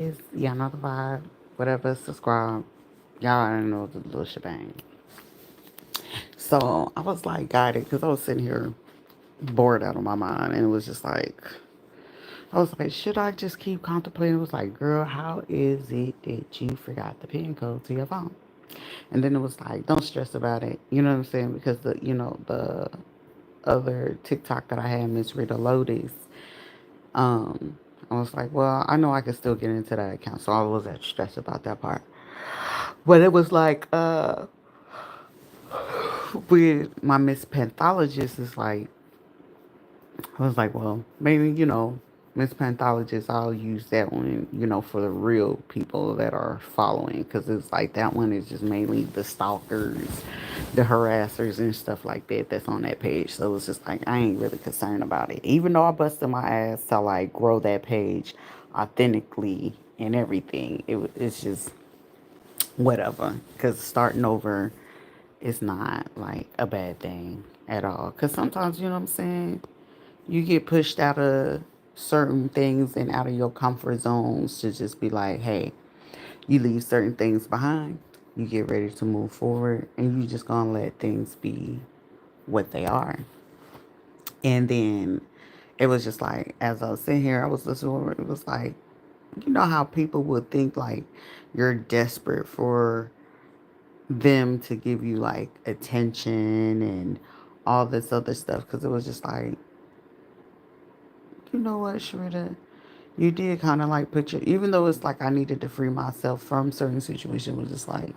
Y'all know the vibe. Whatever, subscribe. Y'all already know the little shebang. So I was like guided because I was sitting here bored out of my mind, and it was just like I was like, should I just keep contemplating? It was like, girl, how is it that you forgot the pin code to your phone? And then it was like, don't stress about it. You know what I'm saying? Because the other TikTok that I had, Miss Rita Lotus, um, I was like, well, I know I can still get into that account, so I wasn't stressed about that part. But it was like, with my Miss Panthologist, is like, I was like, well, maybe, Miss Panthologist, I'll use that one, for the real people that are following. Because it's like that one is just mainly the stalkers, the harassers, and stuff like that that's on that page. So it's just like, I ain't really concerned about it. Even though I busted my ass to like grow that page authentically and everything, it's just whatever. Because starting over is not like a bad thing at all. Because sometimes, you know what I'm saying? You get pushed out of certain things and out of your comfort zones to just be like, hey, you leave certain things behind, you get ready to move forward, and you just gonna let things be what they are. And then it was just like, as I was sitting here, I was listening to it, it was like, you know how people would think like you're desperate for them to give you like attention and all this other stuff, because it was just like, you know what, Sharita? You did kind of like put your, even though it's like I needed to free myself from certain situations, it was just like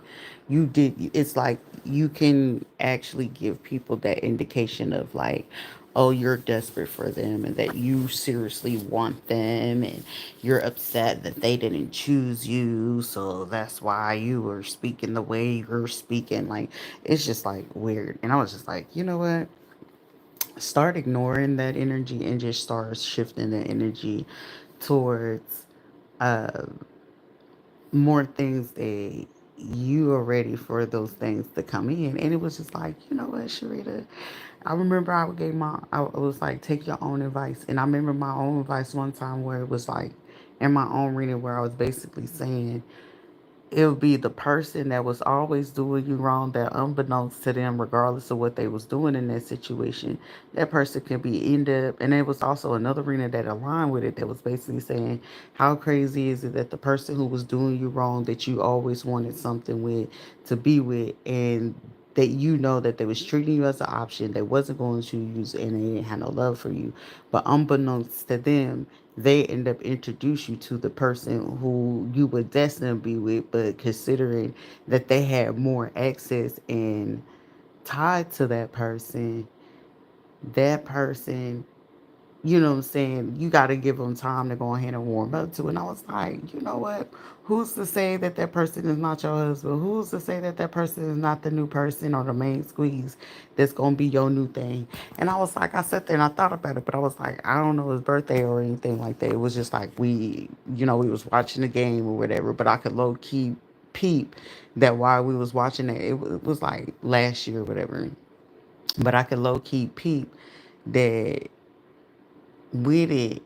you did. It's like you can actually give people that indication of like, oh, you're desperate for them and that you seriously want them and you're upset that they didn't choose you. So that's why you were speaking the way you're speaking. Like, it's just like weird. And I was just like, you know what? Start ignoring that energy and just start shifting the energy towards uh, more things that you are ready for those things to come in. And it was just like, you know what, Sharita? I remember I was like, take your own advice. And I remember my own advice one time where it was like, in my own reading, where I was basically saying, it would be the person that was always doing you wrong, that unbeknownst to them, regardless of what they was doing in that situation, that person could be end up. And there was also another reader that aligned with it that was basically saying, how crazy is it that the person who was doing you wrong, that you always wanted something with, to be with, and that you know that they was treating you as an option, they wasn't going to use, and they didn't have no love for you, but unbeknownst to them, they end up introduce you to the person who you were destined to be with. But considering that they had more access and tied to that person, you know what I'm saying, you got to give them time to go ahead and warm up to it. And I was like, you know what? Who's to say that that person is not your husband? Who's to say that that person is not the new person or the main squeeze that's going to be your new thing? And I was like, I sat there and I thought about it, but I was like, I don't know his birthday or anything like that. It was just like we was watching the game or whatever, but I could low key peep that while we was watching it, it was like last year or whatever. But I could low key peep that with it,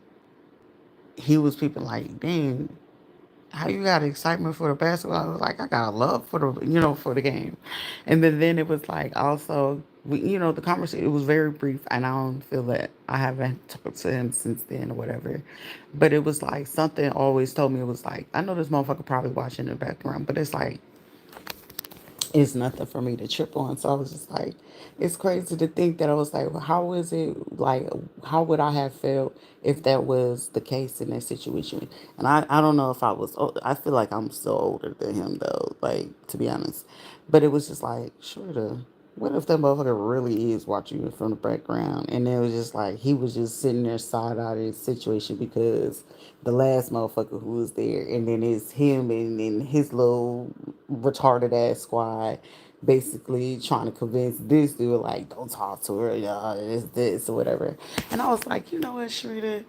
he was people like, dang, how you got excitement for the basketball? I was like, I got a love for for the game. And then it was like also, the conversation, it was very brief, and I don't feel that I haven't talked to him since then or whatever. But it was like something always told me, it was like, I know this motherfucker probably watching in the background, but it's like, it's nothing for me to trip on. So I was just like, it's crazy to think that I was like, well, how is it like, how would I have felt if that was the case in that situation? And I don't know if I was, I feel like I'm still older than him though, like, to be honest. But it was just like, sure, what if that motherfucker really is watching you from the background? And it was just like, he was just sitting there side out of the situation because the last motherfucker who was there, and then it's him and his little retarded ass squad basically trying to convince this dude, like, don't talk to her, y'all, it's this or whatever. And I was like, you know what, Sharita?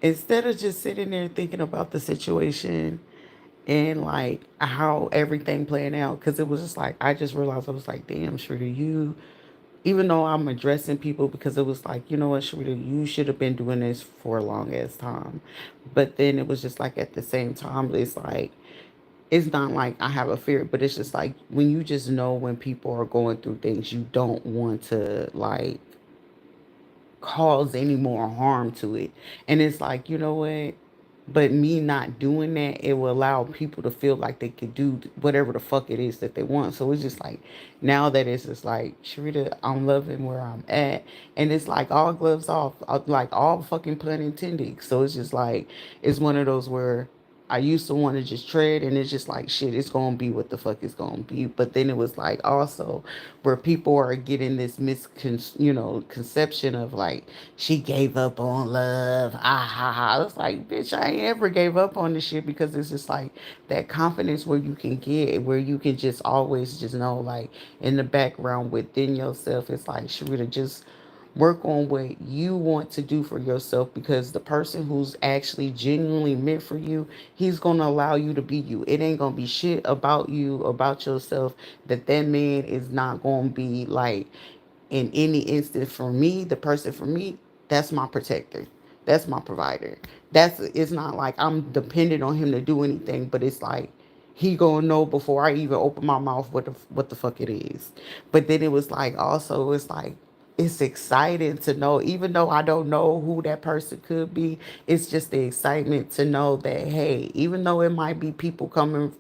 Instead of just sitting there thinking about the situation and like how everything playing out, because it was just like, I just realized, I was like, damn, Sharita, you even though I'm addressing people because it was like, you know what, Sharita, you should have been doing this for a long ass time. But then it was just like at the same time, it's like, it's not like I have a fear, but it's just like when you just know when people are going through things, you don't want to like cause any more harm to it. And it's like, you know what? But me not doing that, it will allow people to feel like they could do whatever the fuck it is that they want. So it's just like now that it's just like, Sharita, I'm loving where I'm at. And it's like all gloves off, like all fucking pun intended. So it's just like, it's one of those where I used to want to just tread, and it's just like shit, it's gonna be what the fuck it's gonna be. But then it was like also where people are getting this conception of like she gave up on love. Ah ha ha. It's like, bitch, I ain't ever gave up on this shit because it's just like that confidence where you can get, where you can just always just know, like in the background within yourself, it's like, Sharita, just work on what you want to do for yourself, because the person who's actually genuinely meant for you, he's going to allow you to be you. It ain't going to be shit about you, about yourself, that man is not going to be like, in any instance. For me, the person for me, that's my protector. That's my provider. It's not like I'm dependent on him to do anything, but it's like he gonna know before I even open my mouth what the fuck it is. But then it was like also it's like it's exciting to know, even though I don't know who that person could be, it's just the excitement to know that, hey, even though it might be people coming,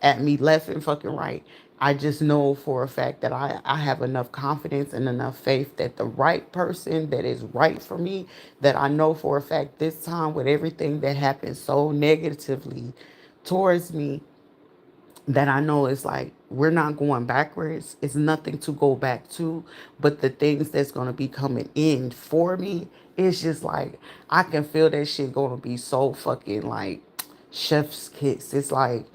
at me left and fucking right, I just know for a fact that I have enough confidence and enough faith that the right person that is right for me, that I know for a fact this time with everything that happened so negatively towards me, that I know is like we're not going backwards. It's nothing to go back to, but the things that's gonna be coming in for me, it's just like I can feel that shit gonna be so fucking like chef's kiss. It's like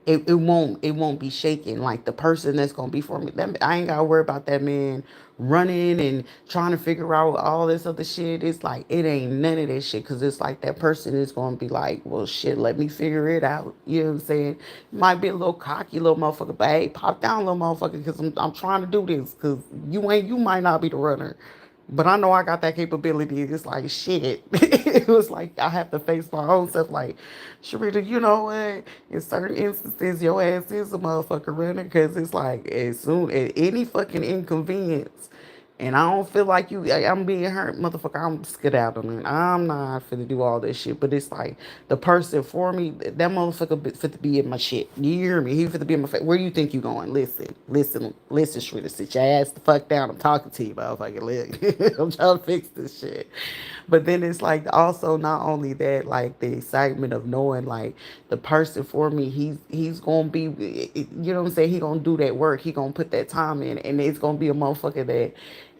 it won't be shaking. Like the person that's gonna be for me, I ain't gotta worry about that man running and trying to figure out all this other shit. It's like it ain't none of that shit, because it's like that person is gonna be like, well shit, let me figure it out. You know what I'm saying? Might be a little cocky little motherfucker, but hey, pop down little motherfucker, because I'm trying to do this, because you might not be the runner, but I know I got that capability. It's like shit. It was like I have to face my own self. Like, Sharita, you know what? In certain instances, your ass is a motherfucker runner, because it's like as soon as any fucking inconvenience, and I don't feel like I'm being hurt, motherfucker, I'm skedaddling. I'm not finna do all this shit. But it's like the person for me, that motherfucker fit to be in my shit. You hear me? He fit to be in my face. Where you think you going? Listen, Sharita, sit your ass the fuck down. I'm talking to you, motherfucker. Look, I'm trying to fix this shit. But then it's like also not only that, like the excitement of knowing like the person for me, he's gonna be, you know what I'm saying? He gonna do that work. He gonna put that time in, and it's gonna be a motherfucker that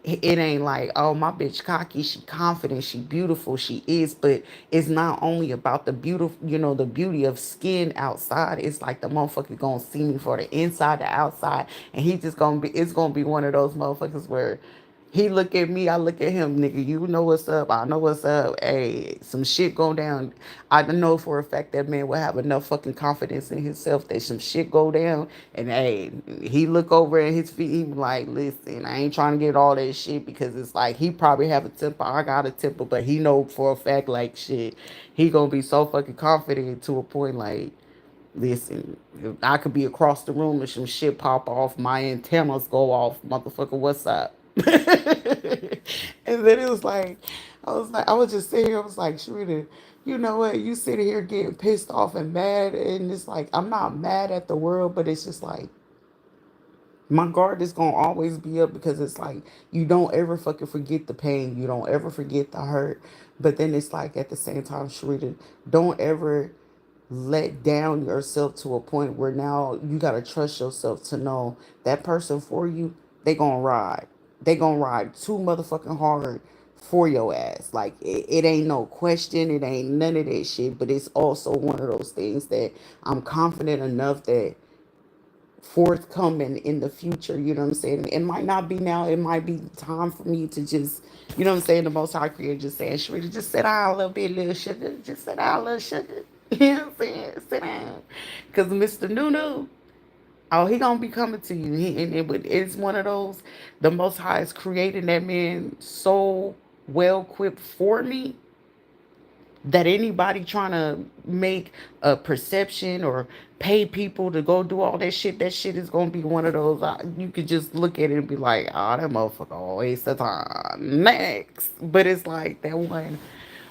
it ain't like, oh, my bitch cocky, she confident, she beautiful, she is. But it's not only about the beautiful, the beauty of skin outside. It's like the motherfucker gonna see me for the inside, the outside, and he just gonna be. It's gonna be one of those motherfuckers where he look at me, I look at him, nigga. You know what's up. I know what's up. Hey, some shit go down. I know for a fact that man will have enough fucking confidence in himself that some shit go down. And hey, he look over at his feet. He be like, listen, I ain't trying to get all that shit, because it's like he probably have a temper. I got a temper, but he know for a fact like shit. He gonna be so fucking confident to a point like, listen, if I could be across the room and some shit pop off, my antennas go off, motherfucker, what's up? And then it was like, I was just sitting here, I was like, Sharita, you know what? You sitting here getting pissed off and mad, and it's like, I'm not mad at the world, but it's just like, my guard is gonna always be up, because it's like you don't ever fucking forget the pain, you don't ever forget the hurt, but then it's like at the same time, Sharita, don't ever let down yourself to a point where now you gotta trust yourself to know that person for you, they gonna ride too motherfucking hard for your ass. Like it ain't no question, it ain't none of that shit. But it's also one of those things that I'm confident enough that forthcoming in the future, you know what I'm saying? It might not be now, it might be time for me to just, you know what I'm saying, the most high creator just saying, Sharita, just sit down a little bit, little sugar. Just sit down a little sugar. You know what I'm saying? Sit down. Cause Mr. Nunu, Oh, he gonna be coming to you. It's one of those. The Most High is creating that man so well equipped for me that anybody trying to make a perception or pay people to go do all that shit is gonna be one of those. You could just look at it and be like, "Oh, that motherfucker a waste of time." Next, but it's like that one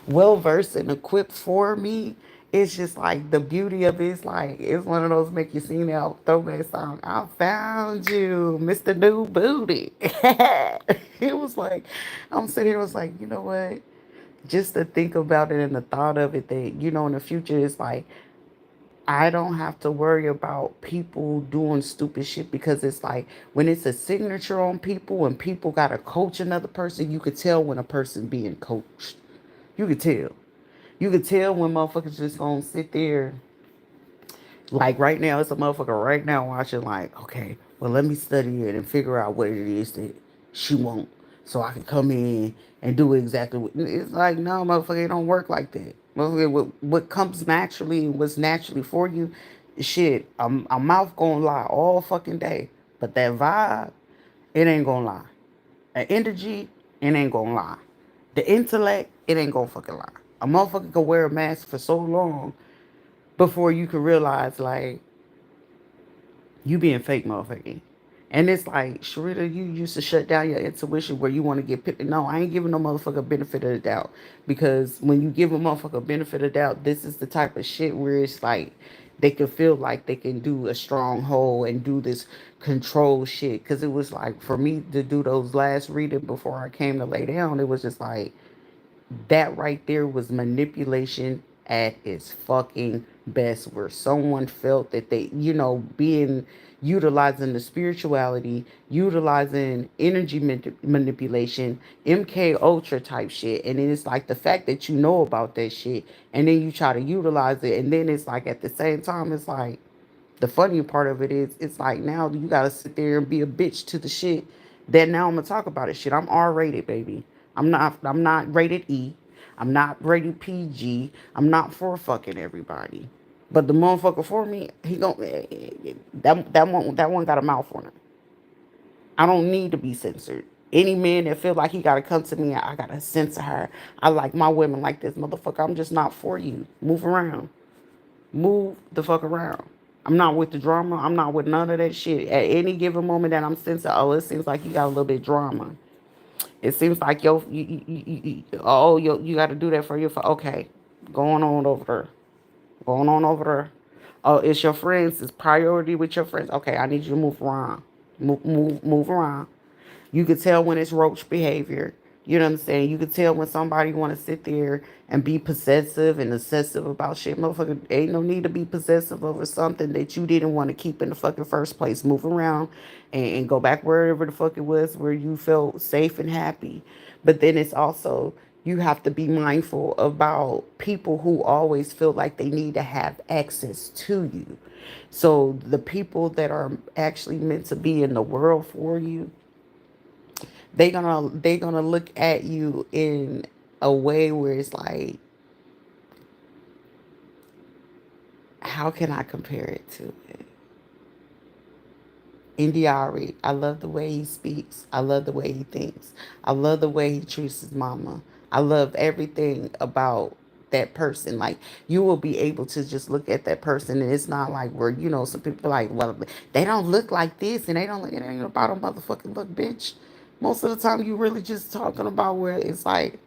well versed and equipped for me. It's just like the beauty of it is like it's one of those make you sing that throwback song. I found you, Mr. New Booty. It was like I'm sitting here. Was like, you know what? Just to think about it and the thought of it that in the future it's like I don't have to worry about people doing stupid shit because it's like when it's a signature on people and people gotta coach another person, you could tell when a person being coached. You could tell. You could tell when motherfuckers just gonna sit there. Like right now, it's a motherfucker right now watching, like, okay, well, let me study it and figure out what it is that she want so I can come in and do exactly what. It's like, no, motherfucker, it don't work like that. Motherfucker, what comes naturally and what's naturally for you, shit, a mouth gonna lie all fucking day. But that vibe, it ain't gonna lie. An energy, it ain't gonna lie. The intellect, it ain't gonna fucking lie. A motherfucker can wear a mask for so long before you can realize, like, you being fake motherfucking. And it's like, Sharita, you used to shut down your intuition where you want to get picked. No, I ain't giving no motherfucker benefit of the doubt. Because when you give a motherfucker benefit of the doubt, this is the type of shit where it's like they can feel like they can do a stronghold and do this control shit. Because it was like, for me to do those last reading before I came to lay down, it was just like, that right there was manipulation at its fucking best, where someone felt that they, being utilizing the spirituality, utilizing energy manipulation, MK Ultra type shit. And then it's like the fact that you know about that shit and then you try to utilize it. And then it's like at the same time, it's like the funny part of it is it's like now you gotta sit there and be a bitch to the shit that now I'm gonna talk about it. Shit, I'm R rated, baby. I'm not rated E. I'm not rated PG. I'm not for fucking everybody. But the motherfucker for me, he gon' that one got a mouth on it. I don't need to be censored. Any man that feel like he gotta come to me, I gotta censor her. I like my women like this, motherfucker. I'm just not for you. Move around. Move the fuck around. I'm not with the drama. I'm not with none of that shit. At any given moment that I'm censored, oh, it seems like you got a little bit of drama. It seems like you got to do that for you. For okay, going on over there, going on over there. Oh, it's your friends. It's priority with your friends. Okay, I need you to move around, move around. You could tell when it's roach behavior. You know what I'm saying? You could tell when somebody want to sit there and be possessive and obsessive about shit. Motherfucker, ain't no need to be possessive over something that you didn't want to keep in the fucking first place. Move around and go back wherever the fuck it was where you felt safe and happy. But then it's also, you have to be mindful about people who always feel like they need to have access to you. So the people that are actually meant to be in the world for you, they gonna look at you in a way where it's like, how can I compare it to it? Indiari, I love the way he speaks. I love the way he thinks. I love the way he treats his mama. I love everything about that person. Like, you will be able to just look at that person, and it's not like where some people are like, well, they don't look like this, and they don't look. It ain't about a motherfucking look, bitch. Most of the time, you really just talking about where it's like,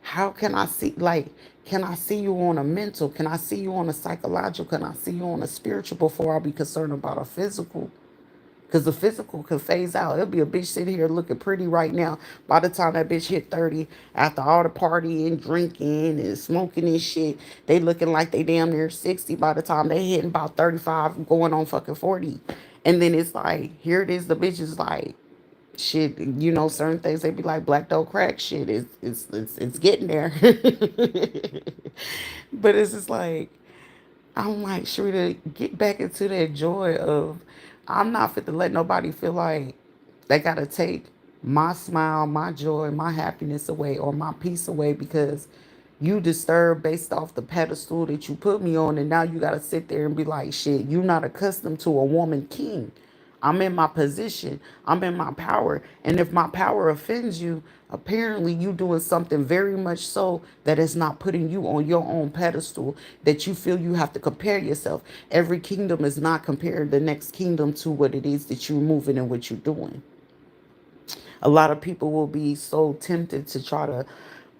how can I see? Like, can I see you on a mental? Can I see you on a psychological? Can I see you on a spiritual before I be concerned about a physical? Because the physical could phase out. It'll be a bitch sitting here looking pretty right now. By the time that bitch hit 30, after all the partying, drinking, and smoking and shit, they looking like they damn near 60 by the time they hitting about 35, going on fucking 40. And then it's like, here it is, the bitch is like, shit, certain things they be like black don't crack shit. It's getting there. But it's just like, I'm like, Sharita, get back into that joy of, I'm not fit to let nobody feel like they gotta take my smile, my joy, my happiness away or my peace away because You disturbed based off the pedestal that you put me on, and now you gotta sit there and be like, shit, you're not accustomed to a woman king. I'm in my position, I'm in my power. And if my power offends you, apparently you doing something very much so that is not putting you on your own pedestal, that you feel you have to compare yourself. Every kingdom is not comparing the next kingdom to what it is that you're moving and what you're doing. A lot of people will be so tempted to try to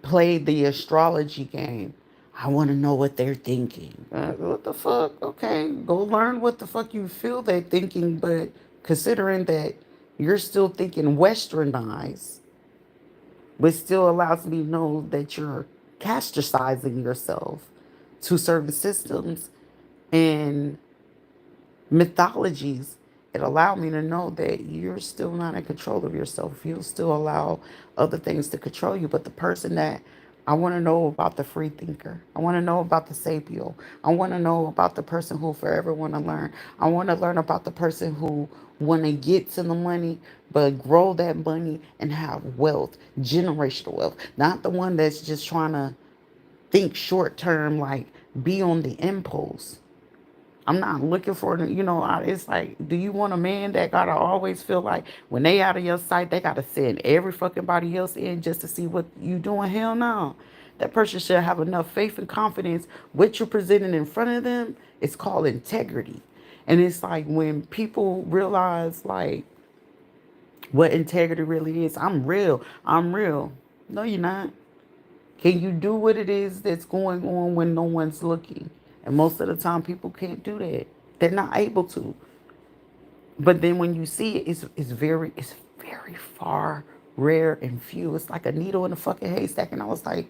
play the astrology game. I want to know what they're thinking. What the fuck? Okay, go learn what the fuck you feel they're thinking. But considering that you're still thinking westernized, but still allows me to know that you're castricizing yourself to certain systems and mythologies, it allowed me to know that you're still not in control of yourself. You'll still allow other things to control you. But the person that I want to know about, the free thinker, I want to know about the sapio, I want to know about the person who forever want to learn. I want to learn about the person who want to get to the money, but grow that money and have wealth, generational wealth. Not the one that's just trying to think short term, like be on the impulse. I'm not looking for, it's like, do you want a man that gotta always feel like when they out of your sight, they gotta send every fucking body else in just to see what you doing? Hell no. That person should have enough faith and confidence. What you're presenting in front of them is called integrity. And it's like when people realize like what integrity really is, I'm real. I'm real. No, you're not. Can you do what it is that's going on when no one's looking? And most of the time, people can't do that. They're not able to. But then when you see it, it's very far, rare, and few. It's like a needle in a fucking haystack. And I was like,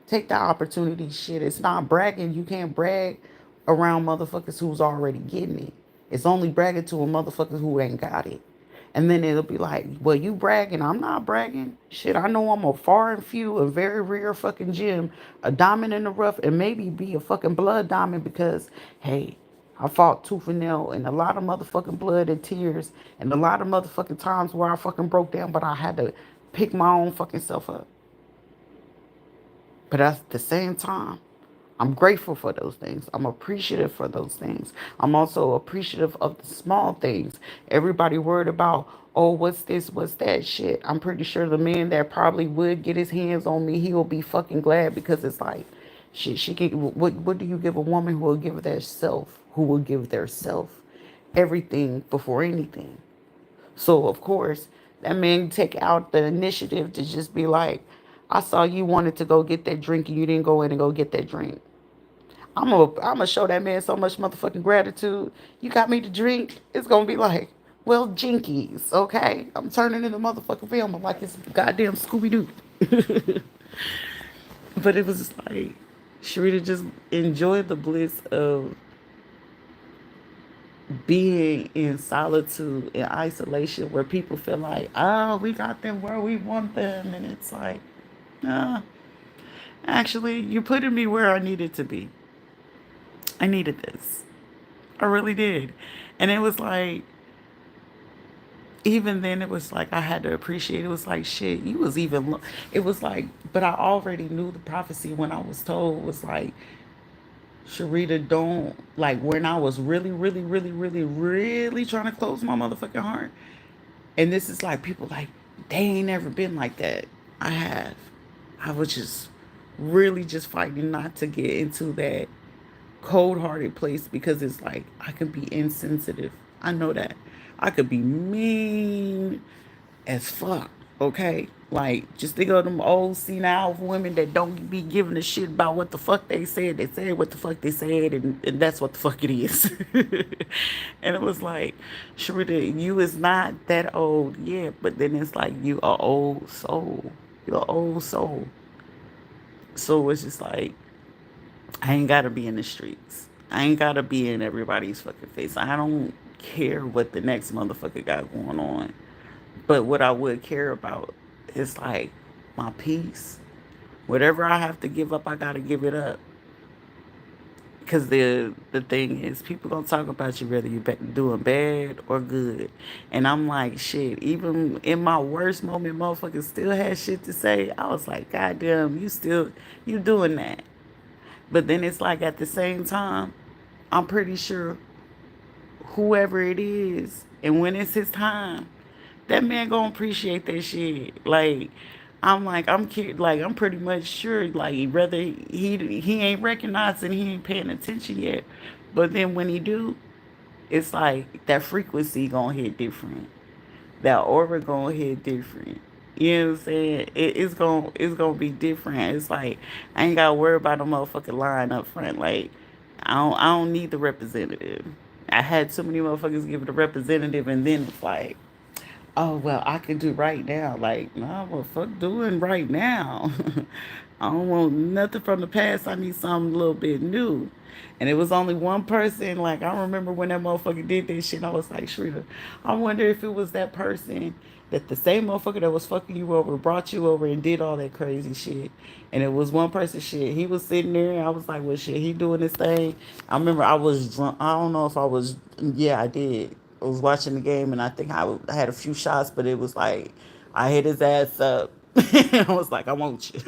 take the opportunity, shit. It's not bragging. You can't brag around motherfuckers who's already getting it. It's only bragging to a motherfucker who ain't got it. And then it'll be like, well, you bragging. I'm not bragging. Shit, I know I'm a far and few, a very rare fucking gem, a diamond in the rough, and maybe be a fucking blood diamond because, hey, I fought tooth and nail and a lot of motherfucking blood and tears and a lot of motherfucking times where I fucking broke down, but I had to pick my own fucking self up. But at the same time, I'm grateful for those things. I'm appreciative for those things. I'm also appreciative of the small things. Everybody worried about, oh, what's this, what's that shit. I'm pretty sure the man that probably would get his hands on me, he'll be fucking glad because it's like, shit, she can, what do you give a woman who will give their self, who will give their self everything before anything? So of course, that man take out the initiative to just be like, I saw you wanted to go get that drink and you didn't go in and go get that drink. I'm gonna show that man so much motherfucking gratitude. You got me to drink. It's gonna be like, well, jinkies, okay? I'm turning into motherfucking film like it's goddamn Scooby Doo. But it was just like, Sharita just enjoyed the bliss of being in solitude and isolation where people feel like, oh, we got them where we want them. And it's like, nah, actually, you putting me where I needed to be. I needed this. I really did. And it was like, even then, it was like I had to appreciate it. It was like, shit, you was even, it was like, but I already knew the prophecy when I was told, was like, Sharita, don't, like, when I was really, really, really, really, really trying to close my motherfucking heart. And this is like, people like, they ain't never been like that. I have. I was just really just fighting not to get into that cold hearted place because it's like I could be insensitive. I know that. I could be mean as fuck. Okay? Like, just think of them old senile women that don't be giving a shit about what the fuck they said. They said what the fuck they said, and that's what the fuck it is. And it was like, Sharita, you is not that old yet, but then it's like you are old soul. You're an old soul. So it's just like, I ain't gotta be in the streets. I ain't gotta be in everybody's fucking face. I don't care what the next motherfucker got going on. But what I would care about is like my peace. Whatever I have to give up, I gotta give it up. Cause the thing is, people gonna talk about you whether you doing bad or good, and I'm like, shit. Even in my worst moment, motherfuckers still had shit to say. I was like, God damn, you doing that. But then it's like at the same time, I'm pretty sure whoever it is, and when it's his time, that man gonna appreciate that shit. Like, I'm pretty much sure, like, whether he ain't recognizing, he ain't paying attention yet, but then when he do, it's like that frequency gonna hit different, that aura gonna hit different. You know what I'm saying? It's gonna be different. It's like I ain't gotta worry about no motherfucking line up front. Like I don't need the representative. I had too many motherfuckers give it a representative, and then it's like, oh well, I can do right now. Like, nah, well, fuck doing right now. I don't want nothing from the past. I need something a little bit new. And it was only one person. Like, I remember when that motherfucker did that shit. I was like, Shrita, I wonder if it was that person, that the same motherfucker that was fucking you over brought you over and did all that crazy shit. And it was one person shit. He was sitting there, and I was like, well, shit, he doing this thing. I remember I was drunk. I don't know if I was. Yeah, I did. I was watching the game, and I think I had a few shots, but it was like I hit his ass up. I was like, I want you.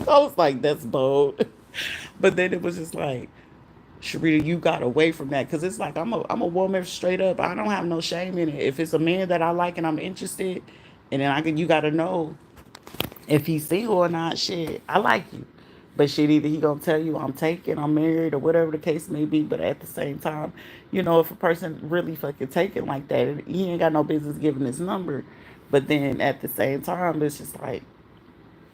I was like, that's bold. But then it was just like, Sharita, you got away from that, because it's like I'm a woman straight up. I don't have no shame in it. If it's a man that I like and I'm interested, and then you got to know if he's single or not. Shit, I like you, but shit, either he gonna tell you I'm taken, I'm married, or whatever the case may be. But at the same time, if a person really fucking taken like that, he ain't got no business giving his number. But then at the same time, it's just like,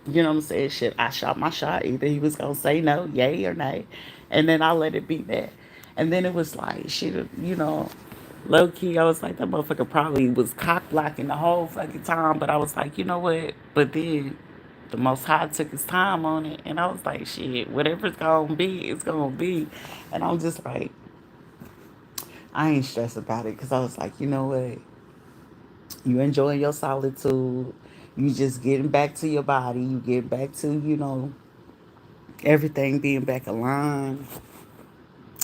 what I'm saying? Shit, I shot my shot. Either he was gonna say no, yay or nay, and then I let it be that. And then it was like, shit, low key, I was like, that motherfucker probably was cock blocking the whole fucking time. But I was like, you know what? But then the Most High took his time on it, and I was like, shit, whatever it's gonna be, it's gonna be. And I'm just like, I ain't stressed about it, because I was like, you know what? You enjoying your solitude. You just getting back to your body. You get back to, everything being back aligned.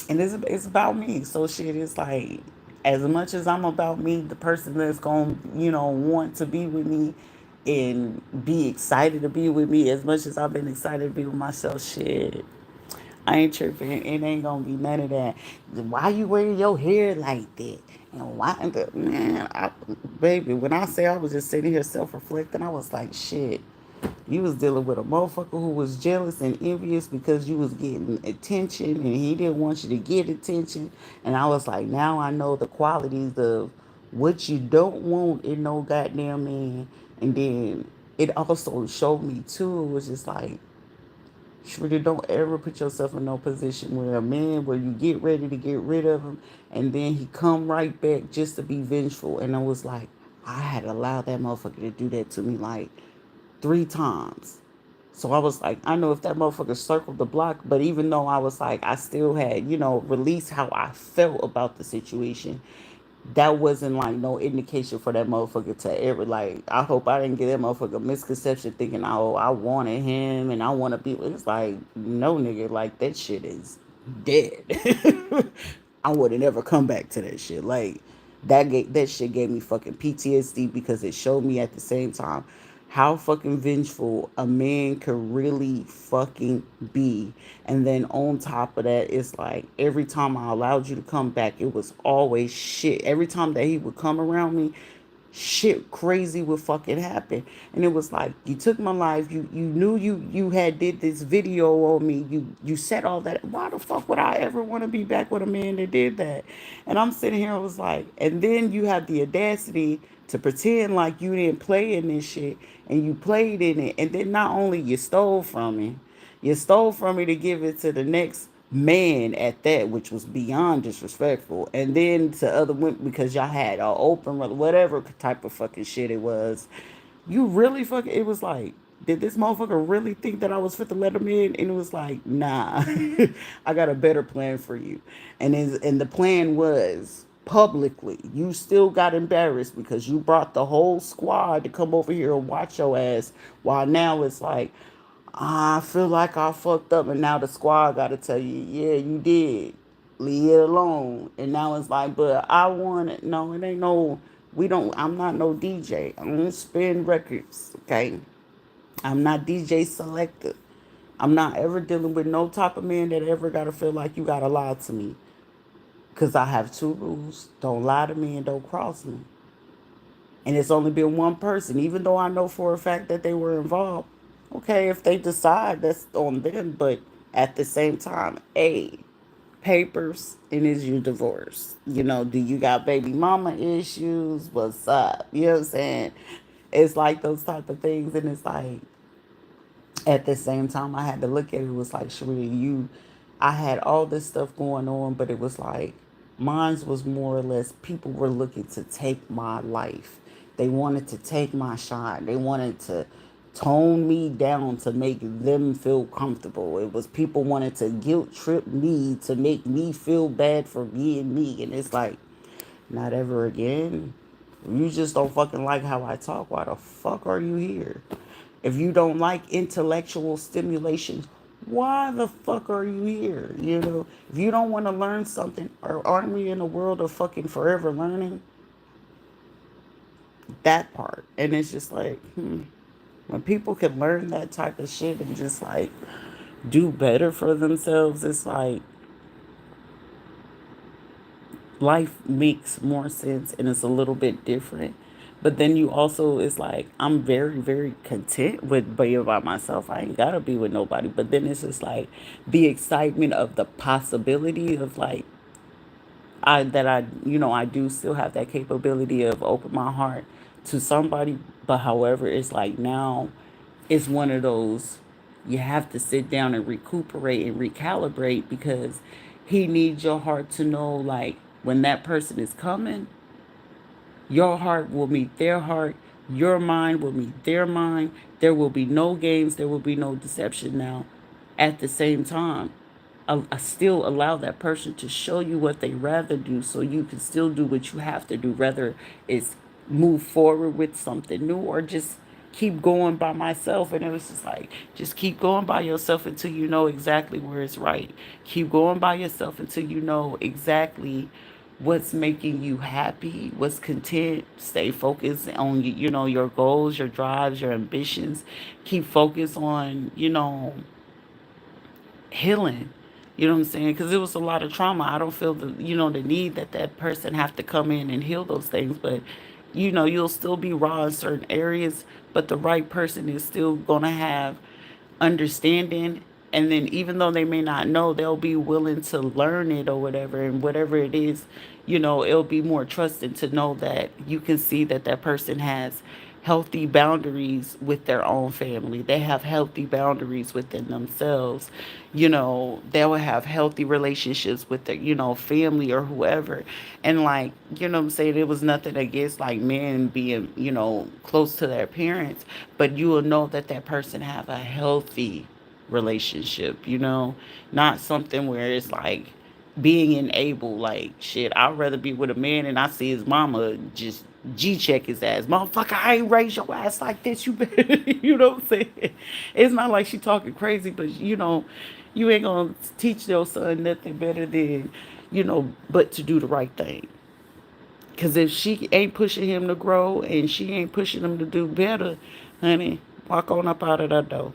And it's about me. So shit, it's like, as much as I'm about me, the person that's going to, want to be with me and be excited to be with me, as much as I've been excited to be with myself, shit, I ain't tripping. It ain't gonna be none of that. Why you wearing your hair like that? And why the man, baby? When I say I was just sitting here self-reflecting, I was like, shit. You was dealing with a motherfucker who was jealous and envious because you was getting attention, and he didn't want you to get attention. And I was like, now I know the qualities of what you don't want in no goddamn man. And then it also showed me too. It was just like, Shredder, don't ever put yourself in no position where a man, where you get ready to get rid of him, and then he come right back just to be vengeful. And I was like, I had allowed that motherfucker to do that to me like 3 times. So I was like, I know if that motherfucker circled the block, but even though I was like, I still had, released how I felt about the situation, that wasn't like no indication for that motherfucker to ever, like, I hope I didn't get that motherfucker misconception thinking, oh, I wanted him and I want to be. It's like, no, nigga, like, that shit is dead. I would have never come back to that shit. Like, that shit gave me fucking PTSD, because it showed me at the same time how fucking vengeful a man could really fucking be. And then on top of that, it's like every time I allowed you to come back, it was always shit. Every time that he would come around me, shit crazy would fucking happen. And it was like, you took my life, you knew you had did this video on me, you said all that. Why the fuck would I ever want to be back with a man that did that? And I'm sitting here, I was like, and then you have the audacity to pretend like you didn't play in this shit, and you played in it. And then not only you stole from me, you stole from me to give it to the next man at that, which was beyond disrespectful. And then to other women, because y'all had an open, whatever type of fucking shit it was. You really fucking, it was like, did this motherfucker really think that I was fit to let him in? And it was like, nah, I got a better plan for you. And the plan was, publicly, you still got embarrassed because you brought the whole squad to come over here and watch your ass. While now it's like, I feel like I fucked up, and now the squad got to tell you, yeah, you did. Leave it alone. And now it's like, but I want it. No, it ain't no. We don't. I'm not no DJ. I don't spin records. Okay, I'm not DJ selector. I'm not ever dealing with no type of man that ever gotta feel like you gotta lie to me. Cause I have two rules: don't lie to me and don't cross me. And it's only been one person, even though I know for a fact that they were involved. Okay, if they decide, that's on them. But at the same time, A, papers, and is you divorced? Do you got baby mama issues? What's up? You know what I'm saying? It's like those type of things, and it's like at the same time I had to look at it, it was like, Sharita, I had all this stuff going on, but it was like mine was more or less people were looking to take my life. They wanted to take my shine. They wanted to tone me down to make them feel comfortable. It was people wanted to guilt trip me to make me feel bad for being me. And it's like, not ever again. You just don't fucking like how I talk. Why the fuck are you here? If you don't like intellectual stimulation, why the fuck are you here? If you don't want to learn something, or aren't we in a world of fucking forever learning? That part. And it's just like, when people can learn that type of shit and just like do better for themselves, it's like life makes more sense and it's a little bit different. But then you also, it's like, I'm very, very content with being by myself. I ain't gotta be with nobody. But then it's just like the excitement of the possibility of like, I do still have that capability of open my heart to somebody. But however, it's like now it's one of those, you have to sit down and recuperate and recalibrate, because he needs your heart to know, like, when that person is coming, your heart will meet their heart, your mind will meet their mind. There will be no games, there will be no deception. Now at the same time, I still allow that person to show you what they rather do, so you can still do what you have to do, whether it's move forward with something new or just keep going by myself. And it was just like, just keep going by yourself until you know exactly where it's right. Keep going by yourself until you know exactly what's making you happy, what's content. Stay focused on your goals, your drives, your ambitions. Keep focused on healing. You know what I'm saying? Because it was a lot of trauma. I don't feel the need that that person have to come in and heal those things. But you'll still be raw in certain areas, but the right person is still gonna have understanding. And then even though they may not know, they'll be willing to learn it or whatever. And whatever it is, it'll be more trusting to know that you can see that that person has healthy boundaries with their own family. They have healthy boundaries within themselves. They'll have healthy relationships with their, family or whoever. And like, what I'm saying, it was nothing against like men being, close to their parents, but you will know that that person have a healthy relationship, not something where it's like being enabled. Like, shit, I'd rather be with a man and I see his mama just G-check his ass. Motherfucker, I ain't raised your ass like this. You better, you know what I'm saying? It's not like she talking crazy, but you ain't gonna teach your son nothing better than, but to do the right thing. Because if she ain't pushing him to grow and she ain't pushing him to do better, honey, walk on up out of that door.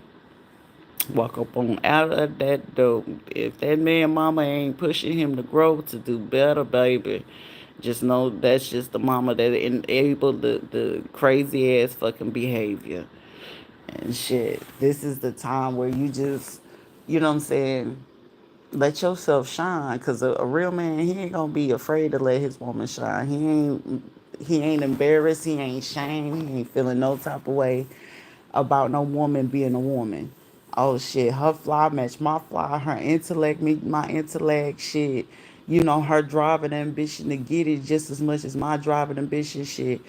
Walk up on out of that door. If that man mama ain't pushing him to grow to do better, baby, just know that's just the mama that enabled the crazy ass fucking behavior. And shit, this is the time where you just, you know what I'm saying, let yourself shine. Because a real man, he ain't gonna be afraid to let his woman shine. He ain't embarrassed, he ain't shamed, he ain't feeling no type of way about no woman being a woman. Oh shit, her fly match my fly, her intellect meet my intellect, shit. Her drive and ambition to get it just as much as my drive and ambition, shit.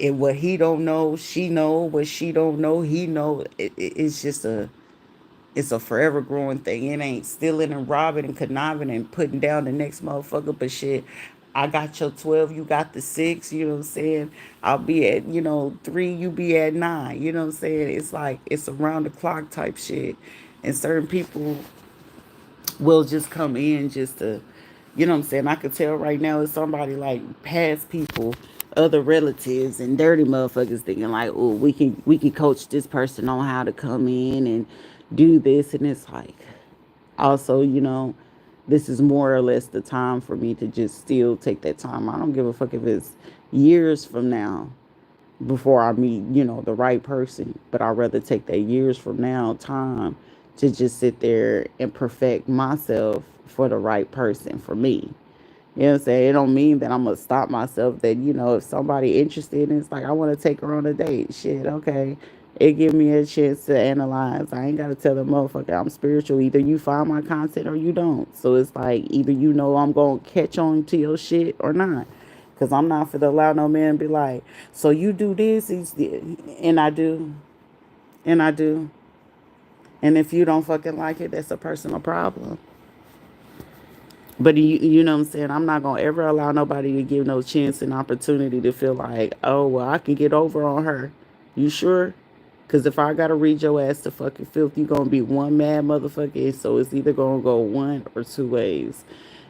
And what he don't know, she know. What she don't know, he know. It's a forever growing thing. It ain't stealing and robbing and conniving and putting down the next motherfucker, but shit, I got your 12, you got the 6, you know what I'm saying? I'll be at, 3, you be at 9, you know what I'm saying? It's like, it's around the clock type shit. And certain people will just come in just to, you know what I'm saying? I could tell right now it's somebody like past people, other relatives and dirty motherfuckers thinking like, oh, we can coach this person on how to come in and do this. And it's like, also, this is more or less the time for me to just still take that time. I don't give a fuck if it's years from now before I meet, the right person. But I'd rather take that years from now time to just sit there and perfect myself for the right person for me. You know what I'm saying? It don't mean that I'm gonna stop myself. That if somebody interested, and it's like I want to take her on a date. Shit, okay. It give me a chance to analyze. I ain't gotta tell the motherfucker I'm spiritual. Either you find my content or you don't. So it's like either I'm gonna catch on to your shit or not. Cause I'm not for to allow no man to be like, so you do this, and I do, and I do. And if you don't fucking like it, that's a personal problem. But you know what I'm saying? I'm not gonna ever allow nobody to give no chance and opportunity to feel like, oh well, I can get over on her. You sure? Cause if I gotta read your ass to fucking filth, you gonna be one mad motherfucker. So it's either gonna go one or two ways.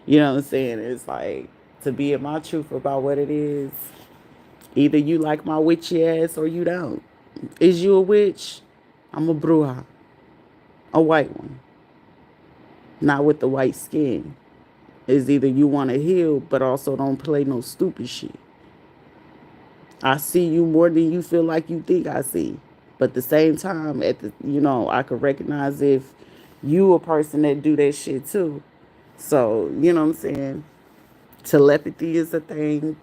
You know what I'm saying? It's like to be in my truth about what it is. Either you like my witchy ass or you don't. Is you a witch? I'm a bruja, a white one, not with the white skin. Is either you want to heal, but also don't play no stupid shit. I see you more than you feel like you think I see. But at the same time, I could recognize if you a person that do that shit too. So, you know what I'm saying? Telepathy is a thing.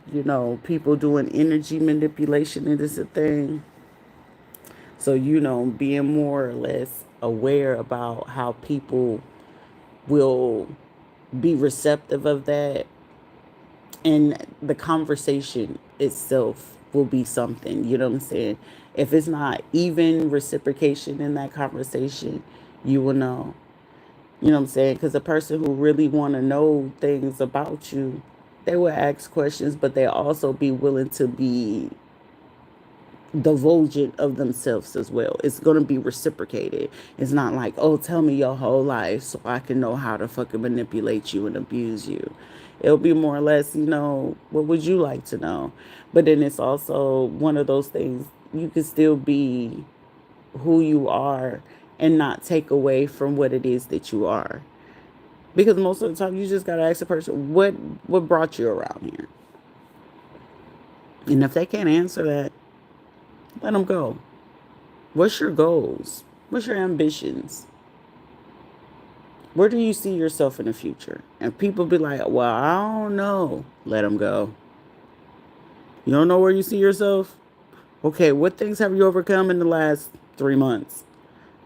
People doing energy manipulation is a thing. So, being more or less aware about how people will be receptive of that, and the conversation itself will be something, you know what I'm saying? If it's not even reciprocation in that conversation, you will know. You know what I'm saying? Because a person who really want to know things about you, they will ask questions, but they also be willing to be divulgent of themselves as well. It's going to be reciprocated. It's not like, oh, tell me your whole life so I can know how to fucking manipulate you and abuse you. It'll be more or less, what would you like to know? But then it's also one of those things, you can still be who you are and not take away from what it is that you are. Because most of the time, you just got to ask the person, what brought you around here? And if they can't answer that, let them go. What's your goals? What's your ambitions? Where do you see yourself in the future? And people be like, well, I don't know. Let them go. You don't know where you see yourself? Okay, what things have you overcome in the last 3 months?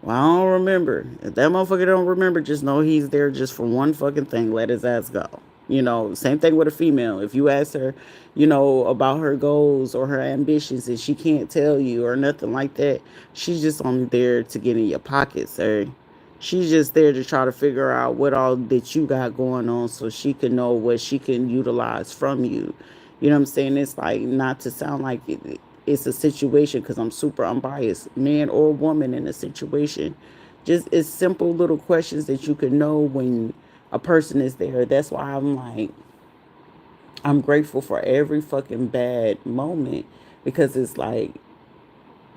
Well, I don't remember. If that motherfucker don't remember, just know he's there just for one fucking thing. Let his ass go. Same thing with a female. If you ask her, about her goals or her ambitions and she can't tell you or nothing like that, she's just only there to get in your pocket, sir. She's just there to try to figure out what all that you got going on so she can know what she can utilize from you. You know what I'm saying? It's like not to sound like it's a situation because I'm super unbiased, man or woman in a situation. Just it's simple little questions that you can know when a person is there. That's why I'm like, I'm grateful for every fucking bad moment because it's like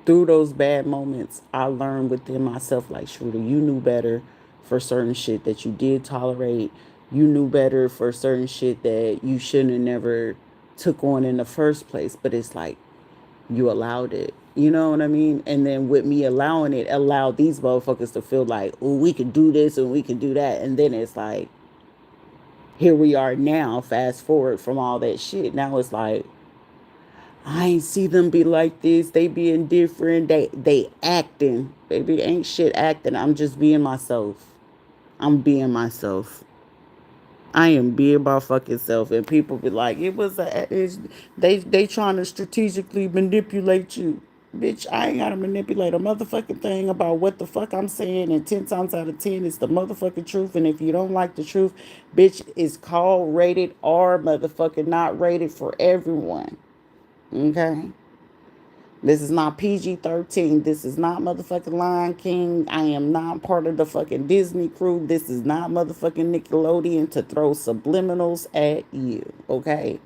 through those bad moments, I learned within myself, like, Schroeder, you knew better for certain shit that you did tolerate. You knew better for certain shit that you shouldn't have never took on in the first place. But it's like, you allowed it. You know what I mean? And then with me allowing it, allowed these motherfuckers to feel like, oh, we can do this and we can do that. And then it's like, here we are now, fast forward from all that shit. Now it's like, I ain't see them be like this. They being different. They acting. Baby, ain't shit acting. I'm just being myself. I'm being myself. I am being my fucking self. And people be like, they trying to strategically manipulate you. Bitch, I ain't gotta manipulate a motherfucking thing about what the fuck I'm saying, and 10 times out of 10 it's the motherfucking truth. And if you don't like the truth, bitch, it's called rated R, motherfucking not rated for everyone. Okay? This is not PG-13. This is not motherfucking Lion King. I am not part of the fucking Disney crew. This is not motherfucking Nickelodeon to throw subliminals at you. Okay?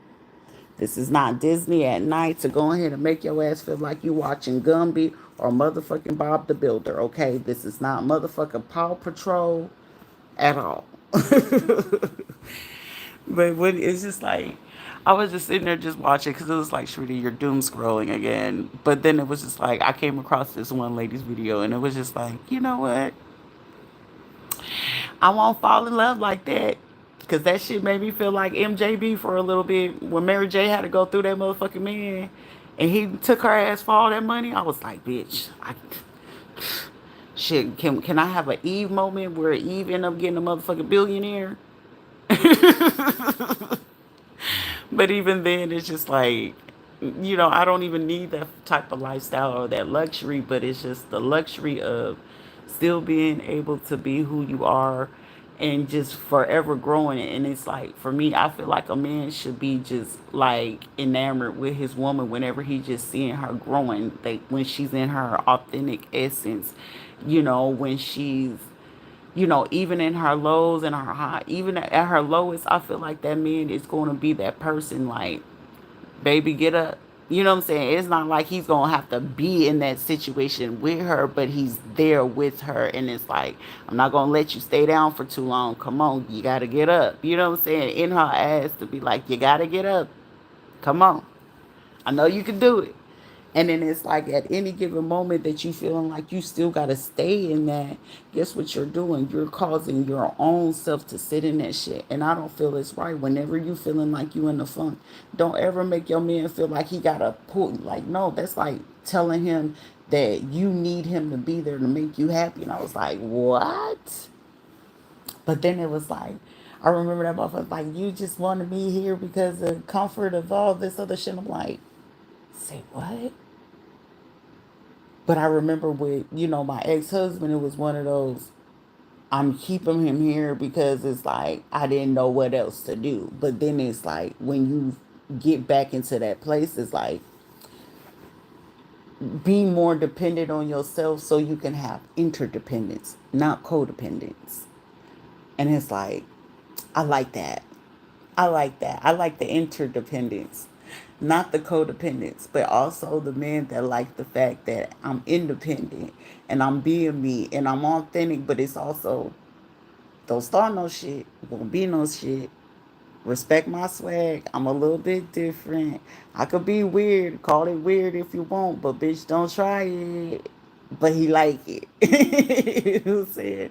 This is not Disney at night to go ahead and make your ass feel like you watching Gumby or motherfucking Bob the Builder, okay? This is not motherfucking Paw Patrol at all. But when it's just like, I was just sitting there just watching because it was like, Shrita, you're doom scrolling again. But then it was just like, I came across this one lady's video and it was just like, you know what? I won't fall in love like that. Cause that shit made me feel like MJB for a little bit when Mary J had to go through that motherfucking man, and he took her ass for all that money. I was like, bitch, shit. Can I have an Eve moment where Eve end up getting a motherfucking billionaire? But even then, it's just like, I don't even need that type of lifestyle or that luxury, but it's just the luxury of still being able to be who you are and just forever growing it. And it's like, for me, I feel like a man should be just like enamored with his woman whenever he's just seeing her growing, like when she's in her authentic essence, when she's even in her lows and her high, even at her lowest, I feel like that man is going to be that person like, baby, get up. You know what I'm saying? It's not like he's going to have to be in that situation with her, but he's there with her. And it's like, I'm not going to let you stay down for too long. Come on, you got to get up. You know what I'm saying? In her ass to be like, you got to get up. Come on. I know you can do it. And then it's like at any given moment that you feeling like you still got to stay in that, guess what you're doing? You're causing your own self to sit in that shit. And I don't feel it's right. Whenever you feeling like you in the funk, don't ever make your man feel like he got to pull. Like, no, that's like telling him that you need him to be there to make you happy. And I was like, what? But then it was like, I remember that motherfucker like, you just wanted me here because of comfort of all this other shit. I'm like, say what? But I remember with, my ex-husband, it was one of those, I'm keeping him here because it's like, I didn't know what else to do. But then it's like, when you get back into that place, it's like, be more dependent on yourself so you can have interdependence, not codependence. And it's like, I like that. I like that. I like the interdependence, not the codependence, but also the men that like the fact that I'm independent and I'm being me and I'm authentic, but it's also, don't start no shit, won't be no shit. Respect my swag. I'm a little bit different. I could be weird. Call it weird if you want, but bitch, don't try it. But he like it. You know what I'm saying?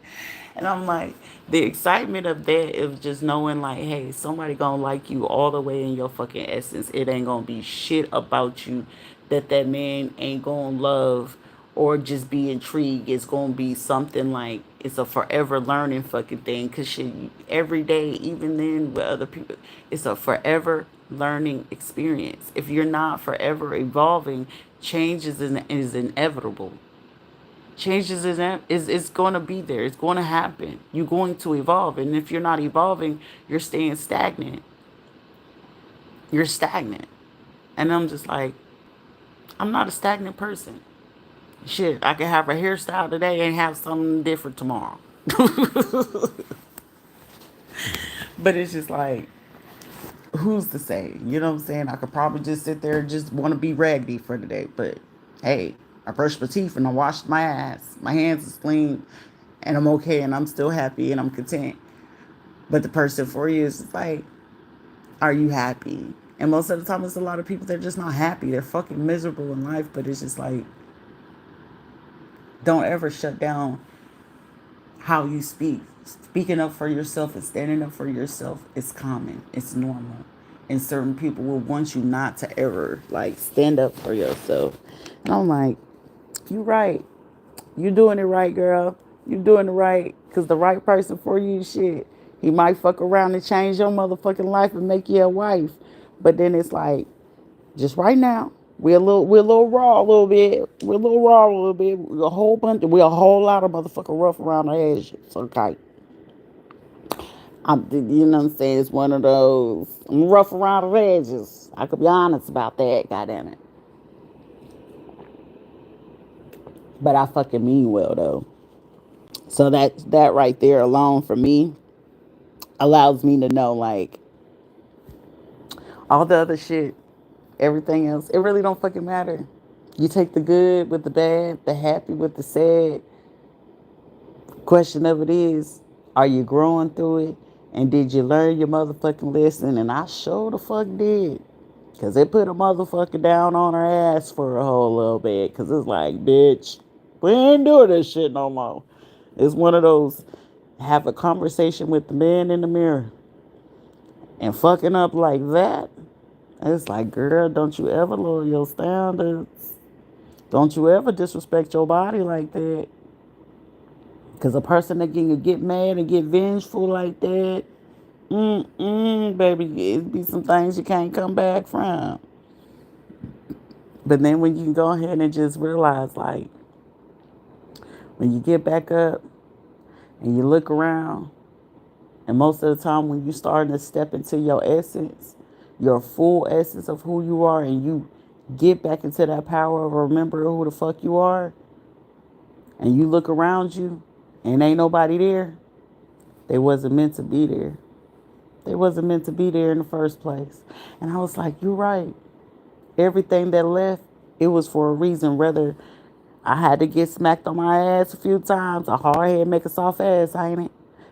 And I'm like, the excitement of that is just knowing like, hey, somebody gonna like you all the way in your fucking essence. It ain't gonna be shit about you that man ain't gonna love or just be intrigued. It's gonna be something like, it's a forever learning fucking thing. Cause shit, every day, even then with other people, it's a forever learning experience. If you're not forever evolving, change is inevitable. Changes is going to be there. It's going to happen. You're going to evolve, and if you're not evolving, you're staying stagnant. You're stagnant, and I'm just like, I'm not a stagnant person. Shit, I can have a hairstyle today and have something different tomorrow. But it's just like, who's to say? You know what I'm saying? I could probably just sit there and just want to be raggedy for the day. But hey, I brushed my teeth and I washed my ass. My hands is clean and I'm okay and I'm still happy and I'm content. But the person for you is like, are you happy? And most of the time, it's a lot of people that are just not happy. They're fucking miserable in life. But it's just like, don't ever shut down how you speak. Speaking up for yourself and standing up for yourself is common. It's normal. And certain people will want you not to ever like stand up for yourself. And I'm like, you right. You doing it right, girl. You doing it right. Cause the right person for you, shit. He might fuck around and change your motherfucking life and make you a wife. But then it's like, just right now, We're a little raw a little bit. We're a little raw a little bit. We're a whole lot of motherfucking rough around the edges. Okay. You know what I'm saying? It's one of those. I'm rough around the edges. I could be honest about that, goddamn it. But I fucking mean well though. So that right there alone for me allows me to know like all the other shit, everything else, it really don't fucking matter. You take the good with the bad, the happy with the sad. Question of it is, are you growing through it? And did you learn your motherfucking lesson? And I sure the fuck did. Cause it put a motherfucker down on her ass for a whole little bit. Cause it's like, bitch, we ain't doing this shit no more. It's one of those have a conversation with the man in the mirror and fucking up like that. It's like, girl, don't you ever lower your standards. Don't you ever disrespect your body like that. Because a person that can get mad and get vengeful like that, baby, it be some things you can't come back from. But then when you can go ahead and just realize, like, when you get back up and you look around, and most of the time when you starting to step into your essence, your full essence of who you are, and you get back into that power of remember who the fuck you are, and you look around you and ain't nobody there, they wasn't meant to be there. They wasn't meant to be there in the first place. And I was like, you're right. Everything that left, it was for a reason. Whether I had to get smacked on my ass a few times, a hard head make a soft ass, ain't it?